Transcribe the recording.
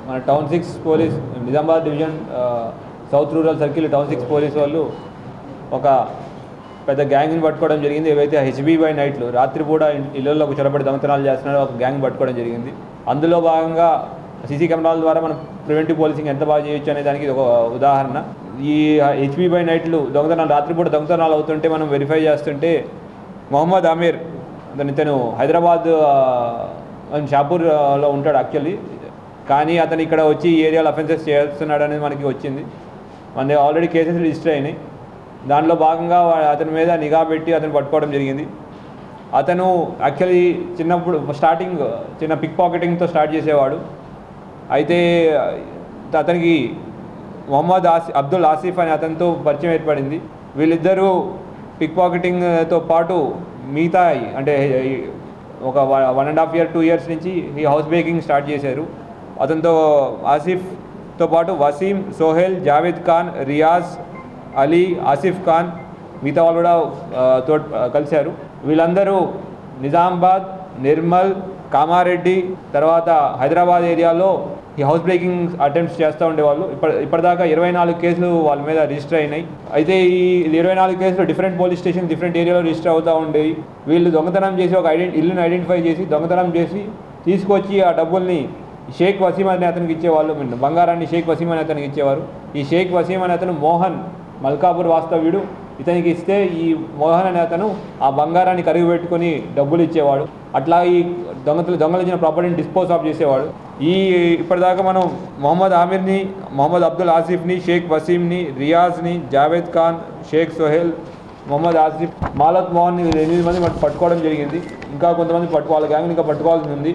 మన town 6 police Nizamabad division south rural circle town 6 police వాళ్ళు ఒక పెద్ద గ్యాంగ్ని పట్టుకోవడం జరిగింది. ఏవైతే హెచ్బీ బై నైట్లు రాత్రిపూట ఇళ్లలోకి చొరబడి దొంగతనాలు చేస్తున్నారో ఒక గ్యాంగ్ పట్టుకోవడం జరిగింది. అందులో భాగంగా సీసీ కెమెరాల ద్వారా మనం ప్రివెంటివ్ పోలీసింగ్ ఎంత బాగా చేయొచ్చు అనే దానికి ఒక ఉదాహరణ. ఈ హెచ్బీ బై నైట్లు దొంగతనాలు రాత్రిపూట దొంగతనాలు అవుతుంటే మనం వెరిఫై చేస్తుంటే మొహమ్మద్ అమీర్ ఇతను హైదరాబాద్ షాపూర్లో ఉంటాడు యాక్చువల్లీ, కానీ అతను ఇక్కడ వచ్చి ఈ ఏరియాలో అఫెన్సెస్ చేస్తున్నాడు అనేది మనకి వచ్చింది. మన ఆల్రెడీ కేసెస్ రిజిస్టర్ అయినాయి. దానిలో భాగంగా అతని మీద నిఘా పెట్టి అతను పట్టుకోవడం జరిగింది. అతను యాక్చువల్లీ చిన్నప్పుడు స్టార్టింగ్ చిన్న పిక్ పాకెటింగ్తో స్టార్ట్ చేసేవాడు. అయితే అతనికి మొహమ్మద్ అబ్దుల్ ఆసిఫ్ అనే అతనితో పరిచయం ఏర్పడింది. వీళ్ళిద్దరూ పిక్ పాకెటింగ్తో పాటు మిగతా అంటే ఒక 1.5 year 2 years నుంచి ఈ హౌస్ బ్రేకింగ్ స్టార్ట్ చేశారు. అతనితో ఆసిఫ్తో పాటు వసీం, సోహెల్, జావేద్ ఖాన్, రియాజ్, అలీ, ఆసిఫ్ ఖాన్ మిగతా వాళ్ళు కూడా కలిశారు. వీళ్ళందరూ నిజామాబాద్, నిర్మల్, కామారెడ్డి తర్వాత హైదరాబాద్ ఏరియాలో ఈ హౌస్ బ్రేకింగ్ అటెంప్ట్స్ చేస్తూ ఉండేవాళ్ళు. ఇప్పటిదాకా 24 కేసులు వాళ్ళ మీద రిజిస్టర్ అయినాయి. అయితే ఈ 24 కేసులు డిఫరెంట్ పోలీస్ స్టేషన్ డిఫరెంట్ ఏరియాలో రిజిస్టర్ అవుతూ ఉండేవి. వీళ్ళు దొంగతనం చేసి ఒక ఇల్లుని ఐడెంటిఫై చేసి దొంగతనం చేసి తీసుకొచ్చి ఆ డబ్బుల్ని షేక్ వసీం అనే అతనికి ఇచ్చేవాళ్ళు. బంగారాన్ని షేక్ వసీం అనే అతనికి ఇచ్చేవారు. ఈ షేక్ వసీం అనే అతను మోహన్ మల్కాపూర్ వాస్తవ్యుడు. ఇతనికి ఇస్తే ఈ మోహన్ అనే అతను ఆ బంగారాన్ని కరిగి పెట్టుకొని డబ్బులు ఇచ్చేవాడు. అట్లా ఈ దొంగలు ఇచ్చిన ప్రాపర్టీని డిస్పోజ్ ఆఫ్ చేసేవాడు. ఇప్పటిదాకా మనం మొహమ్మద్ ఆమిర్ని, మొహమ్మద్ అబ్దుల్ ఆసిఫ్ని, షేక్ వసీంని, రియాజ్ని, జావేద్ ఖాన్, షేక్ సోహెల్, మొహమ్మద్ ఆసిఫ్, మాలత్ మోహన్ని 8 మంది పట్టుకోవడం జరిగింది. ఇంకా కొంతమంది వాళ్ళ గ్యాంగ్ని ఇంకా పట్టుకోవాల్సి ఉంది.